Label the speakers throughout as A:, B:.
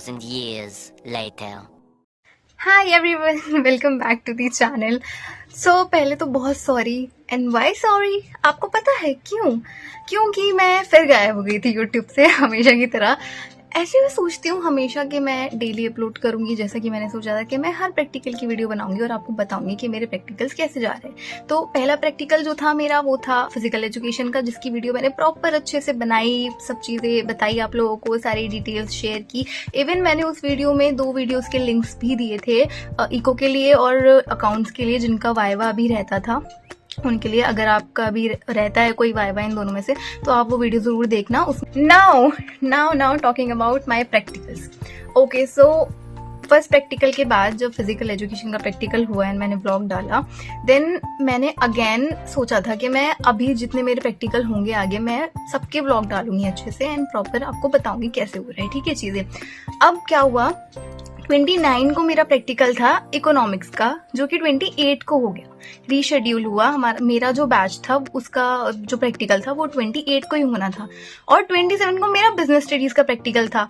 A: 2,000 years later.
B: Hi everyone, welcome back to the channel. So पहले तो बहुत sorry. And Y sorry? आपको पता है क्यों? क्योंकि मैं फिर गायब हो गई थी यूट्यूब से हमेशा की तरह। ऐसे मैं सोचती हूँ हमेशा कि मैं डेली अपलोड करूंगी, जैसा कि मैंने सोचा था कि मैं हर प्रैक्टिकल की वीडियो बनाऊंगी और आपको बताऊंगी कि मेरे प्रैक्टिकल्स कैसे जा रहे हैं। तो पहला प्रैक्टिकल जो था मेरा वो था फिजिकल एजुकेशन का, जिसकी वीडियो मैंने प्रॉपर अच्छे से बनाई, सब चीज़ें बताई आप लोगों को, सारी डिटेल्स शेयर की। इवन मैंने उस वीडियो में 2 वीडियोस के लिंक्स भी दिए थे, इको के लिए और अकाउंट्स के लिए, जिनका वाइवा भी रहता था उनके लिए। अगर आपका भी रहता है कोई वाइवा इन दोनों में से तो आप वो वीडियो जरूर देखना। Now talking about my practicals. Okay, so first practical के बाद जब फिजिकल एजुकेशन का प्रैक्टिकल हुआ एंड मैंने ब्लॉग डाला, देन मैंने अगेन सोचा था कि मैं अभी जितने मेरे प्रैक्टिकल होंगे आगे मैं सबके ब्लॉग डालूंगी अच्छे से एंड प्रॉपर आपको बताऊंगी कैसे हो रहा है, ठीक है चीजें। अब क्या हुआ, 29 को मेरा प्रैक्टिकल था इकोनॉमिक्स का, जो कि 28 को हो गया, रीशेड्यूल हुआ। मेरा जो बैच था उसका जो प्रैक्टिकल था वो 28 को ही होना था और 27 को मेरा बिजनेस स्टडीज का प्रैक्टिकल था।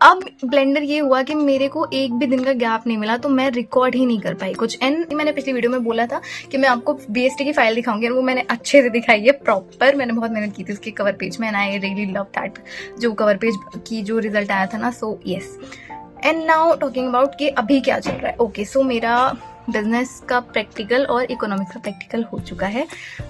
B: अब ब्लेंडर ये हुआ कि मेरे को एक भी दिन का गैप नहीं मिला, तो मैं रिकॉर्ड ही नहीं कर पाई कुछ। एंड मैंने पिछली वीडियो में बोला था कि मैं आपको बीएसटी की फाइल दिखाऊंगी और वो मैंने अच्छे से दिखाई है प्रॉपर। मैंने बहुत मेहनत की थी उसके कवर पेज में and I really love that, जो कवर पेज की जो रिजल्ट आया था ना। So yes, and now talking about कि अभी क्या चल रहा है। ओके, सो मेरा बिजनेस का प्रैक्टिकल और इकोनॉमिक्स का प्रैक्टिकल हो चुका है।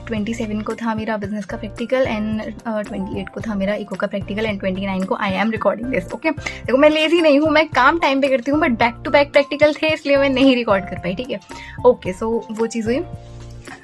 B: 27 को था मेरा बिजनेस का प्रैक्टिकल एंड 28 को था मेरा इको का प्रैक्टिकल एंड 29 को I am recording this. Okay, देखो मैं लेजी नहीं हूँ, मैं काम टाइम पे करती हूँ, but back to back practical थे इसलिए मैं नहीं रिकॉर्ड कर पाई, ठीक है। ओके, सो वो चीज़ हुई।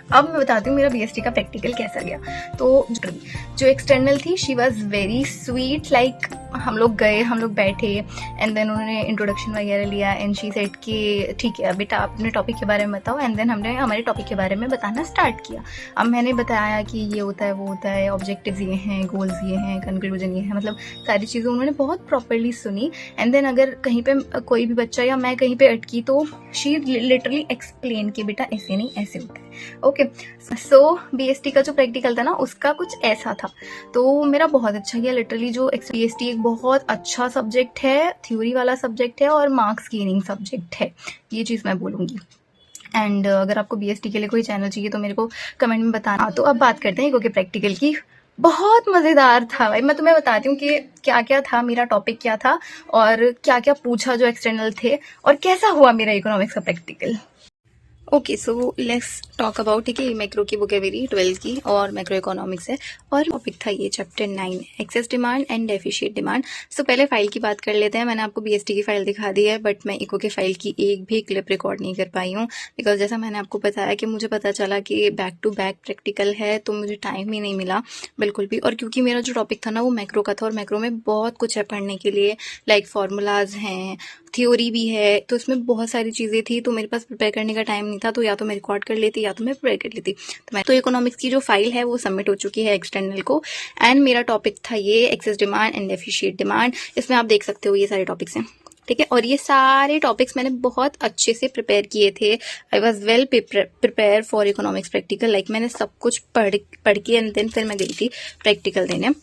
B: अब मैं बताती हूँ मेरा बीएसटी का प्रैक्टिकल कैसा गया। तो जो एक्सटर्नल थी she was very sweet, like हम लोग गए, हम लोग बैठे एंड देन उन्होंने इंट्रोडक्शन वगैरह लिया एंड शी सेड कि ठीक है बेटा अपने टॉपिक के बारे में बताओ, एंड देन हमने हमारे टॉपिक के बारे में बताना स्टार्ट किया। अब मैंने बताया कि ये होता है वो होता है, ऑब्जेक्टिव्स ये हैं, गोल्स ये हैं, कंक्लूजन ये है, मतलब सारी चीज़ें उन्होंने बहुत प्रॉपरली सुनी। एंड देन अगर कहीं पे कोई भी बच्चा या मैं कहीं पे अटकी तो शी लिटरली एक्सप्लेन कि बेटा ऐसे नहीं ऐसे होता है। ओके, सो बीएसटी का जो प्रैक्टिकल था ना उसका कुछ ऐसा था, तो मेरा बहुत अच्छा गया लिटरली। जो बीएसटी एक बहुत अच्छा सब्जेक्ट है, थ्योरी वाला सब्जेक्ट है और मार्क्स गेनिंग सब्जेक्ट है, ये चीज़ मैं बोलूँगी। एंड अगर आपको बीएसटी के लिए कोई चैनल चाहिए तो मेरे को कमेंट में बताना। तो अब बात करते हैं इको के प्रैक्टिकल की। बहुत मज़ेदार था भाई, मैं तुम्हें बताती हूँ कि क्या क्या था, मेरा टॉपिक क्या था और क्या क्या पूछा जो एक्सटर्नल थे और कैसा हुआ मेरा इकोनॉमिक्स का practical. Okay, so let's talk about, ठीक है, मैक्रो की वोकेबलरी 12 की और मैक्रो इकोनॉमिक्स है और टॉपिक था ये chapter 9 excess demand and deficient demand. So पहले फाइल की बात कर लेते हैं। मैंने आपको बीएसटी की फाइल दिखा दी है, बट मैं इको के फाइल की एक भी क्लिप रिकॉर्ड नहीं कर पाई हूँ, बिकॉज जैसा मैंने आपको बताया कि मुझे पता चला कि बैक टू बैक प्रैक्टिकल है तो मुझे टाइम ही नहीं मिला बिल्कुल भी। और क्योंकि मेरा जो टॉपिक था ना वो मैक्रो का था और मैक्रो में बहुत कुछ है पढ़ने के लिए, लाइक फार्मूलाज हैं, थ्योरी भी है, तो इसमें बहुत सारी चीज़ें थी, तो मेरे पास प्रिपेयर करने का टाइम नहीं था। तो या तो मैं रिकॉर्ड कर लेती या तो मैं प्रिपेयर कर लेती। तो इकोनॉमिक्स की जो फाइल है वो सबमिट हो चुकी है एक्सटर्नल को एंड मेरा टॉपिक था ये access demand and deficient demand. इसमें आप देख सकते हो ये सारे टॉपिक्स हैं, ठीक है, और ये सारे टॉपिक्स मैंने बहुत अच्छे से प्रिपेयर किए थे। I was well prepare for economics practical, like मैंने सब कुछ पढ़ के एंड देन फिर मैं गई थी प्रैक्टिकल देने।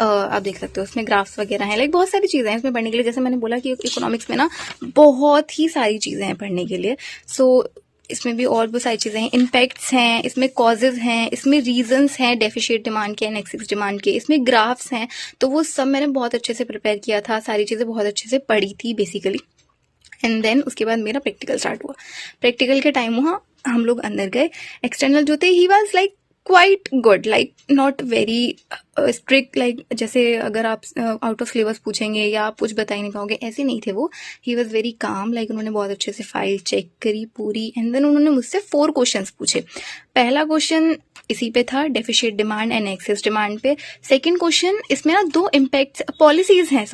B: आप देख सकते हो उसमें ग्राफ्स वगैरह हैं, लाइक बहुत सारी चीज़ें हैं इसमें पढ़ने के लिए। जैसे मैंने बोला कि इकोनॉमिक्स में ना बहुत ही सारी चीज़ें हैं पढ़ने के लिए। सो इसमें भी और बहुत सारी चीज़ें हैं, इम्पैक्ट्स हैं, इसमें कॉजेज हैं, इसमें रीजंस हैं डेफिशिएट डिमांड के एंड एक्सेस डिमांड के, इसमें ग्राफ्स हैं। तो वो सब मैंने बहुत अच्छे से प्रिपेयर किया था, सारी चीज़ें बहुत अच्छे से पढ़ी थी बेसिकली। एंड देन उसके बाद मेरा प्रैक्टिकल स्टार्ट हुआ। प्रैक्टिकल के टाइम हुआ, हम लोग अंदर गए। एक्सटर्नल जो थे he was like quite good, like not very strict, like जैसे अगर आप आउट ऑफ सिलेबस पूछेंगे या आप कुछ बता ही नहीं पाओगे, ऐसे नहीं थे वो। He was very calm, like उन्होंने बहुत अच्छे से फाइल चेक करी पूरी एंड देन उन्होंने मुझसे 4 क्वेश्चंस पूछे। पहला क्वेश्चन इसी पे था deficit demand and excess demand पे। सेकंड क्वेश्चन इसमें ना 2 इम्पैक्ट्स पॉलिसीज हैं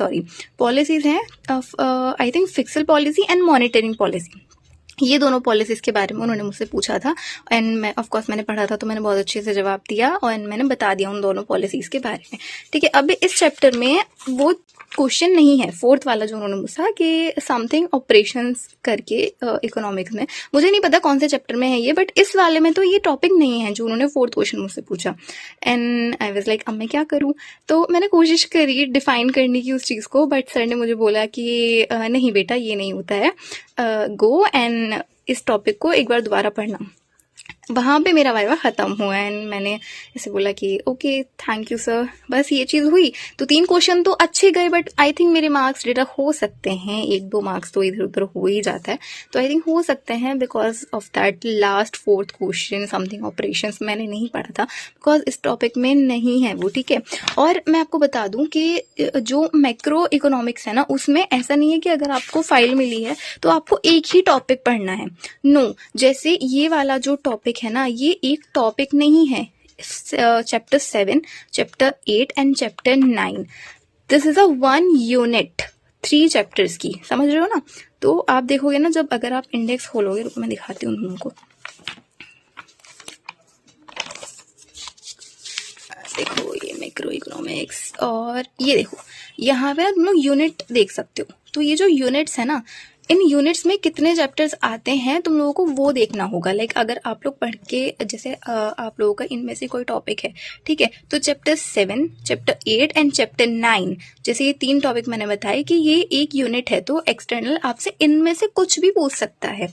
B: I think pixel policy and monitoring policy. ये दोनों पॉलिसीज के बारे में उन्होंने मुझसे पूछा था एंड मैं ऑफ कोर्स मैंने पढ़ा था तो मैंने बहुत अच्छे से जवाब दिया और मैंने बता दिया उन दोनों पॉलिसीज के बारे में। ठीक है, अब इस चैप्टर में वो क्वेश्चन नहीं है फोर्थ वाला जो उन्होंने पूछा कि समथिंग ऑपरेशंस करके इकोनॉमिक्स में, मुझे नहीं पता कौन से चैप्टर में है ये, बट इस वाले में तो ये टॉपिक नहीं है जो उन्होंने फोर्थ क्वेश्चन मुझसे पूछा। एंड आई वाज लाइक अब मैं क्या करूँ, तो मैंने कोशिश करी डिफाइन करने की उस चीज़ को, बट सर ने मुझे बोला कि नहीं बेटा ये नहीं होता है, गो एंड इस टॉपिक को एक बार दोबारा पढ़ना। वहाँ पे मेरा वाइवा ख़त्म हुआ एंड मैंने ऐसे बोला कि ओके थैंक यू सर, बस ये चीज़ हुई। तो 3 क्वेश्चन तो अच्छे गए, बट आई थिंक मेरे मार्क्स डेटा हो सकते हैं, 1-2 मार्क्स तो इधर उधर हो ही जाता है, तो आई थिंक हो सकते हैं because of that last 4th question something operations मैंने नहीं पढ़ा था बिकॉज इस टॉपिक में नहीं है वो। ठीक है, और मैं आपको बता दूं कि जो मैक्रो इकोनॉमिक्स है ना, उसमें ऐसा नहीं है कि अगर आपको फाइल मिली है तो आपको एक ही टॉपिक पढ़ना है। नो, जैसे ये वाला जो टॉपिक है ना, ये एक टॉपिक नहीं है। Chapter 7, chapter 8 and chapter 9, this is a 1 unit 3 chapters की, समझ रहे हो ना। तो आप देखोगे ना, जब अगर आप इंडेक्स खोलोगे, रुको मैं दिखाती हूँ उनको, देखो ये मैक्रो इकोनॉमिक्स, और ये देखो यहाँ पे तुम लोग यूनिट देख सकते हो। तो ये जो यूनिट्स है ना, इन यूनिट्स में कितने चैप्टर्स आते हैं तुम लोगों को वो देखना होगा। लाइक अगर आप लोग पढ़ के, जैसे आप लोगों का इनमें से कोई टॉपिक है, ठीक है, तो चैप्टर 7, चैप्टर 8 एंड चैप्टर 9, जैसे ये 3 टॉपिक मैंने बताए कि ये एक यूनिट है, तो एक्सटर्नल आपसे इनमें से कुछ भी पूछ सकता है।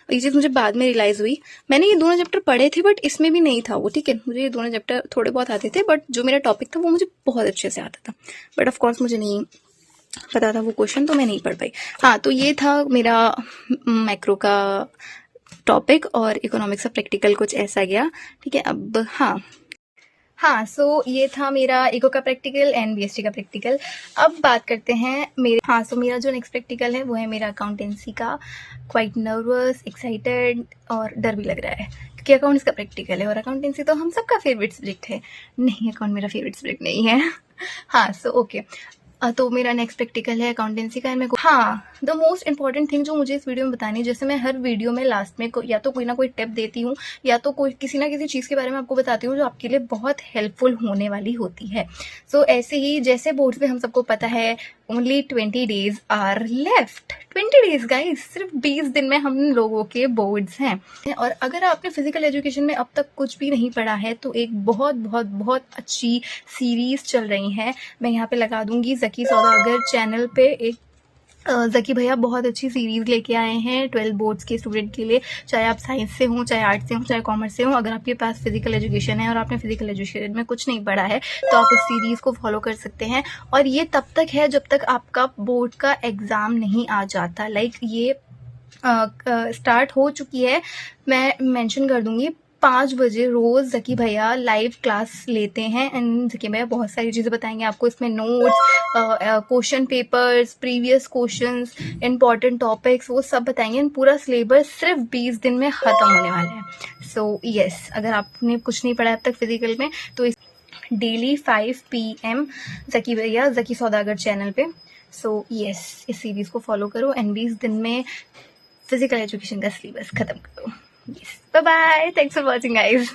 B: ये चीज़ मुझे बाद में रियलाइज हुई, मैंने ये दोनों चैप्टर पढ़े थे बट इसमें भी नहीं था वो। ठीक है, मुझे ये दोनों चैप्टर थोड़े बहुत आते थे, बट जो मेरा टॉपिक था वो मुझे बहुत अच्छे से आता था, बट ऑफकोर्स मुझे नहीं पता था वो क्वेश्चन, तो मैं नहीं पढ़ पाई। हाँ, तो ये था मेरा मैक्रो का टॉपिक और इकोनॉमिक्स का प्रैक्टिकल कुछ ऐसा गया। ठीक है, अब हाँ सो ये था मेरा इको का प्रैक्टिकल एंड बीएसटी का प्रैक्टिकल। अब बात करते हैं मेरे सो मेरा जो नेक्स्ट प्रैक्टिकल है वो है मेरा अकाउंटेंसी का। क्वाइट नर्वस, एक्साइटेड और डर भी लग रहा है क्योंकि अकाउंट्स का प्रैक्टिकल है और अकाउंटेंसी तो हम सबका फेवरेट सब्जेक्ट है। नहीं, अकाउंट मेरा फेवरेट सब्जेक्ट नहीं है। हाँ सो ओके, तो मेरा नेक्स्ट प्रैक्टिकल है अकाउंटेंसी का। मेरे को द मोस्ट इंपॉर्टेंट थिंग जो मुझे इस वीडियो में बतानी है, जैसे मैं हर वीडियो में लास्ट में या तो कोई ना कोई टिप देती हूँ या तो कोई किसी ना किसी चीज़ के बारे में आपको बताती हूँ जो आपके लिए बहुत हेल्पफुल होने वाली होती है। सो ऐसे ही जैसे बोर्ड्स में हम सबको पता है only 20 days are left. 20 days guys, सिर्फ 20 दिन में हम लोगों के बोर्ड्स हैं। और अगर आपने फिजिकल एजुकेशन में अब तक कुछ भी नहीं पढ़ा है तो एक बहुत बहुत बहुत अच्छी सीरीज चल रही है, मैं यहाँ पे लगा दूंगी जकी सौदागर चैनल पे। एक जकी भैया बहुत अच्छी सीरीज लेके आए हैं 12 बोर्ड्स के स्टूडेंट के लिए, चाहे आप साइंस से हो, चाहे आर्ट्स से हो, चाहे कॉमर्स से हो। अगर आपके पास फिजिकल एजुकेशन है और आपने फिजिकल एजुकेशन में कुछ नहीं पढ़ा है तो आप इस सीरीज को फॉलो कर सकते हैं। और ये तब तक है जब तक आपका बोर्ड का एग्जाम नहीं आ जाता। लाइक ये स्टार्ट हो चुकी है, मैं मेंशन कर दूंगी। 5 बजे रोज जकी भैया लाइव क्लास लेते हैं एंड जकी भैया बहुत सारी चीज़ें बताएंगे आपको। इसमें notes, question papers, previous questions, important topics, वो सब बताएंगे। पूरा सिलेबस सिर्फ 20 दिन में ख़त्म होने वाला है। सो यस, अगर आपने कुछ नहीं पढ़ा अब तक फिजिकल में तो इस डेली 5 PM जकी भैया जकी सौदागर चैनल पे। सो यस, इस सीरीज़ को फॉलो करो एंड 20 दिन में फिजिकल एजुकेशन का सिलेबस ख़त्म करो। Yes. Bye bye. Thanks for watching, guys.